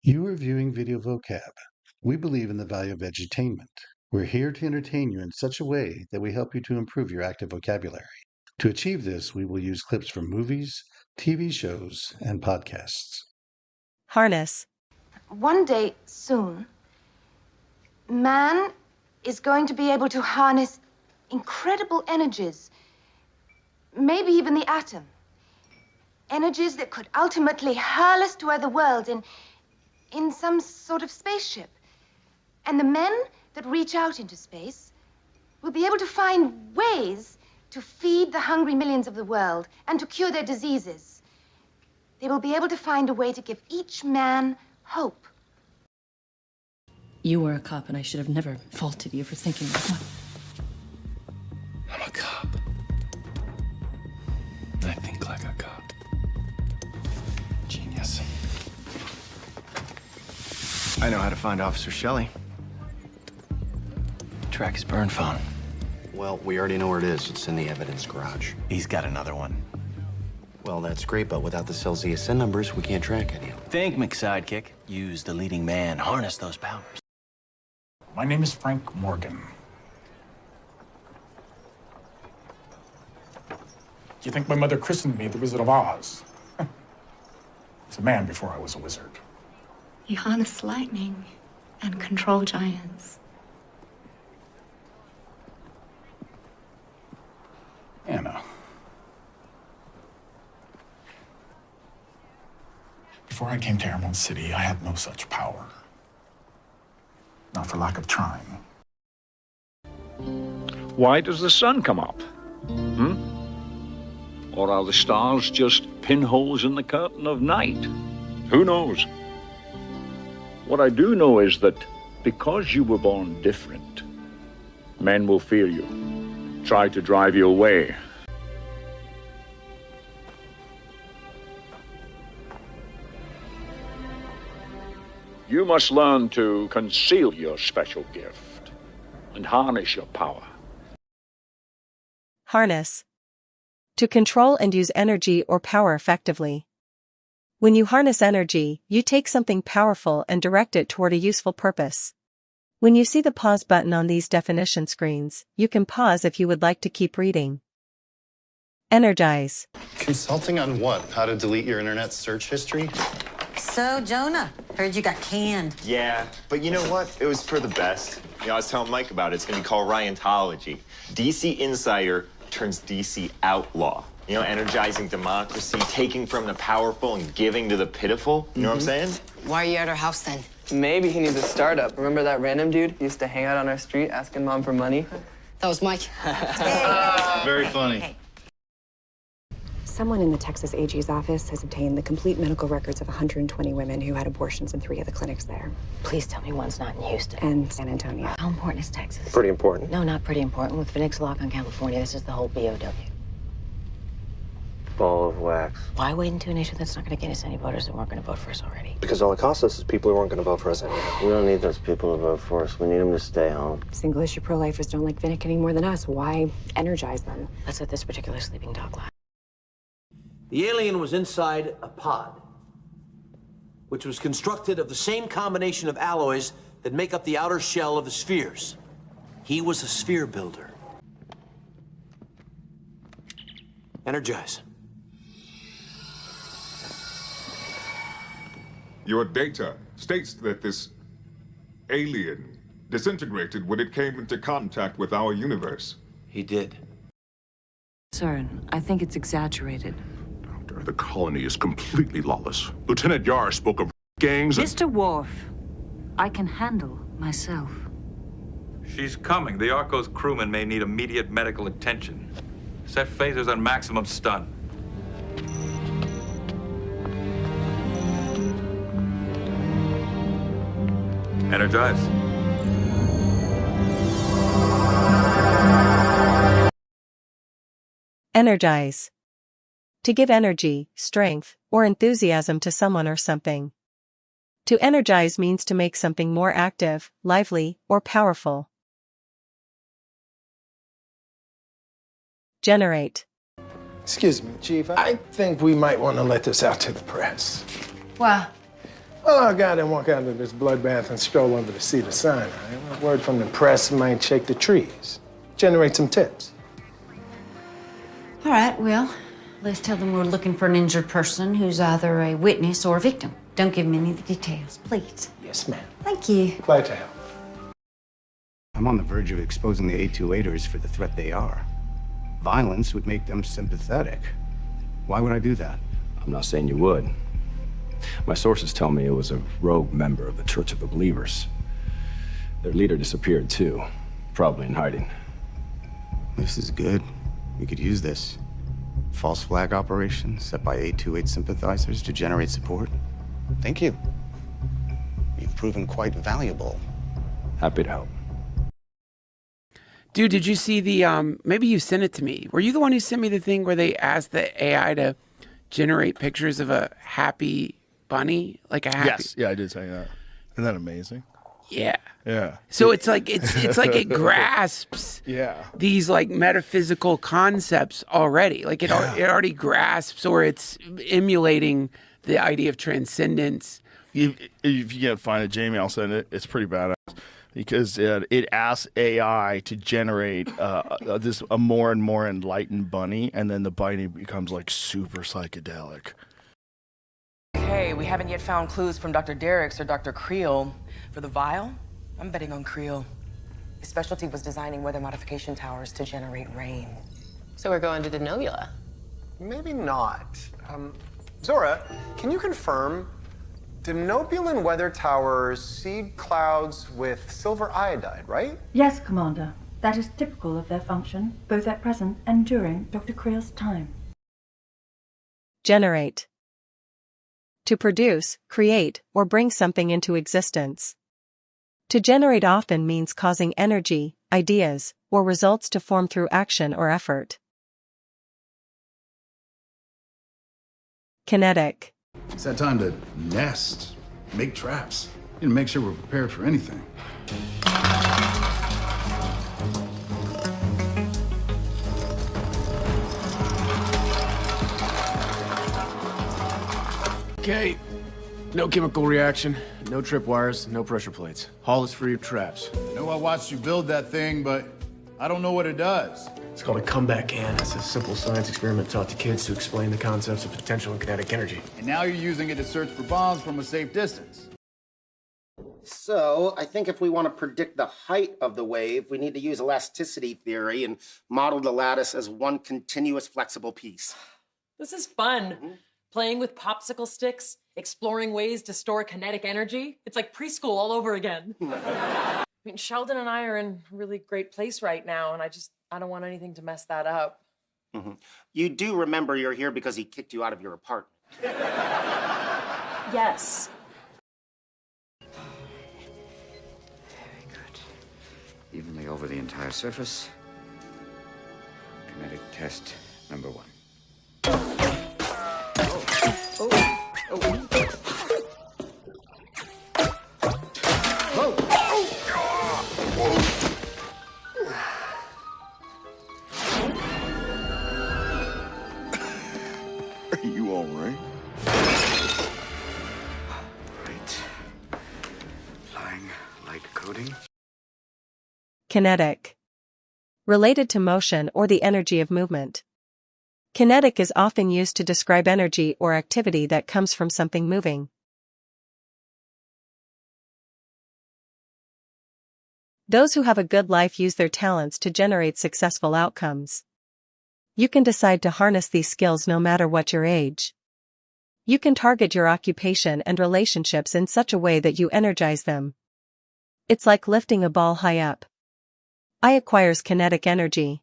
You are viewing Video Vocab. We believe in the value of edutainment. We're here to entertain you in such a way that we help you to improve your active vocabulary. To achieve this, we will use clips from movies, TV shows, and podcasts. Harness. One day soon, man is going to be able to harness incredible energies, maybe even the atom. Energies that could ultimately hurl us to other worlds in some sort of spaceship. And the men that reach out into space will be able to find ways to feed the hungry millions of the world and to cure their diseases. They will be able to find a way to give each man hope. You were a cop, and I should have never faulted you for thinking that way. I'm a cop. I think like a cop. Genius. I know how to find Officer Shelley. Track his burn phone. Well, we already know where it is. It's in the evidence garage. He's got another one. Well, that's great, but without the cell's ESN numbers, we can't track any of them. Think, McSidekick. Use the leading man. Harness those powers. My name is Frank Morgan. You think my mother christened me the Wizard of Oz? I was a man before I was a wizard. You harness lightning and control giants. Anna. Before I came to Emerald City, I had no such power. Not for lack of trying. Why does the sun come up? Or are the stars just pinholes in the curtain of night? Who knows? What I do know is that because you were born different, men will fear you, try to drive you away. You must learn to conceal your special gift and harness your power. Harness. To control and use energy or power effectively. When you harness energy, you take something powerful and direct it toward a useful purpose. When you see the pause button on these definition screens, you can pause if you would like to keep reading. Energize. Consulting on what? How to delete your internet search history? So, Jonah, heard you got canned. Yeah, but you know what? It was for the best. You know, I was telling Mike about it. It's going to be called Ryontology. DC Insider turns DC Outlaw. You know, energizing democracy, taking from the powerful and giving to the pitiful. You know what I'm saying? Why are you at our house then? Maybe he needs a startup. Remember that random dude who used to hang out on our street asking Mom for money? That was Mike. Very funny. Someone in the Texas AG's office has obtained the complete medical records of 120 women who had abortions in 3 of the clinics there. Please tell me one's not in Houston. And San Antonio. How important is Texas? Pretty important. No, not pretty important. With Phoenix Lock on California, this is the whole BOW. Ball of wax. Why wait into an issue that's not going to gain us any voters that weren't going to vote for us already? Because all it costs us is people who aren't going to vote for us anyway. We don't need those people to vote for us. We need them to stay home. Single-issue pro-lifers don't like Vinnick any more than us. Why energize them? That's what this particular sleeping dog likes. The alien was inside a pod, which was constructed of the same combination of alloys that make up the outer shell of the spheres. He was a sphere builder. Energize. Your data states that this alien disintegrated when it came into contact with our universe. He did. Sir, I think it's exaggerated. The colony is completely lawless. Lieutenant Yar spoke of gangs and... Mr. Worf, I can handle myself. She's coming. The Arco's crewmen may need immediate medical attention. Set phasers on maximum stun. Energize. Energize. To give energy, strength, or enthusiasm to someone or something. To energize means to make something more active, lively, or powerful. Generate. Excuse me, Chief. I think we might want to let this out to the press. Well, Well, a guy didn't walk out of this bloodbath and stroll over to see the sign. A word from the press might shake the trees, generate some tips. All right, well, let's tell them we're looking for an injured person who's either a witness or a victim. Don't give them any of the details, please. Yes, ma'am. Thank you. Glad to help. I'm on the verge of exposing the A28ers for the threat they are. Violence would make them sympathetic. Why would I do that? I'm not saying you would. My sources tell me it was a rogue member of the Church of the Believers. Their leader disappeared too, probably in hiding. This is good. We could use this. False flag operation set by A28 sympathizers to generate support. Thank you. You've proven quite valuable. Happy to help. Dude, did you see the, maybe you sent it to me. Were you the one who sent me the thing where they asked the AI to generate pictures of a happy bunny? Like a happy... Yes, yeah, I did say that. Isn't that amazing? Yeah. Yeah. So it's like it grasps these like metaphysical concepts already. Like it already grasps, or it's emulating the idea of transcendence. If you can't find it, Jamie, I'll send it. It's pretty badass because it asks AI to generate a more and more enlightened bunny, and then the bunny becomes like super psychedelic. Hey, we haven't yet found clues from Dr. Derricks or Dr. Creel. For the vial, I'm betting on Creel. His specialty was designing weather modification towers to generate rain. So we're going to Denobula? Maybe not. Zora, can you confirm, Denobulan weather towers seed clouds with silver iodide, right? Yes, Commander. That is typical of their function, both at present and during Dr. Creel's time. Generate. To produce, create, or bring something into existence. To generate often means causing energy, ideas, or results to form through action or effort. Kinetic. It's that time to nest, make traps, and make sure we're prepared for anything. Okay, no chemical reaction, no tripwires, no pressure plates. Hull is free of traps. I know I watched you build that thing, but I don't know what it does. It's called a comeback can. It's a simple science experiment taught to kids to explain the concepts of potential and kinetic energy. And now you're using it to search for bombs from a safe distance. So, I think if we want to predict the height of the wave, we need to use elasticity theory and model the lattice as one continuous flexible piece. This is fun. Playing with popsicle sticks, exploring ways to store kinetic energy. It's like preschool all over again. I mean, Sheldon and I are in a really great place right now, and I don't want anything to mess that up. You do remember you're here because he kicked you out of your apartment. Yes. Very good. Evenly over the entire surface. Kinetic test number 1. Are you all right? Right. Applying light coating. Kinetic. Related to motion or the energy of movement. Kinetic is often used to describe energy or activity that comes from something moving. Those who have a good life use their talents to generate successful outcomes. You can decide to harness these skills no matter what your age. You can target your occupation and relationships in such a way that you energize them. It's like lifting a ball high up. I acquires kinetic energy.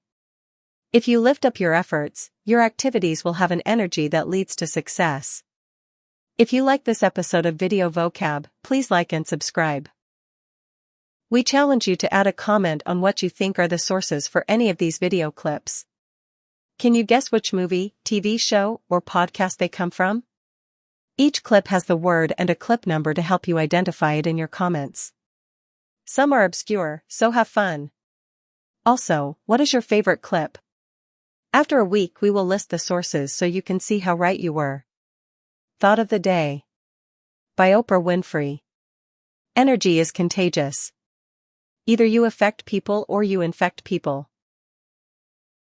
If you lift up your efforts, your activities will have an energy that leads to success. If you like this episode of Video Vocab, please like and subscribe. We challenge you to add a comment on what you think are the sources for any of these video clips. Can you guess which movie, TV show, or podcast they come from? Each clip has the word and a clip number to help you identify it in your comments. Some are obscure, so have fun. Also, what is your favorite clip? After a week we will list the sources so you can see how right you were. Thought of the day. By Oprah Winfrey. Energy is contagious. Either you affect people or you infect people.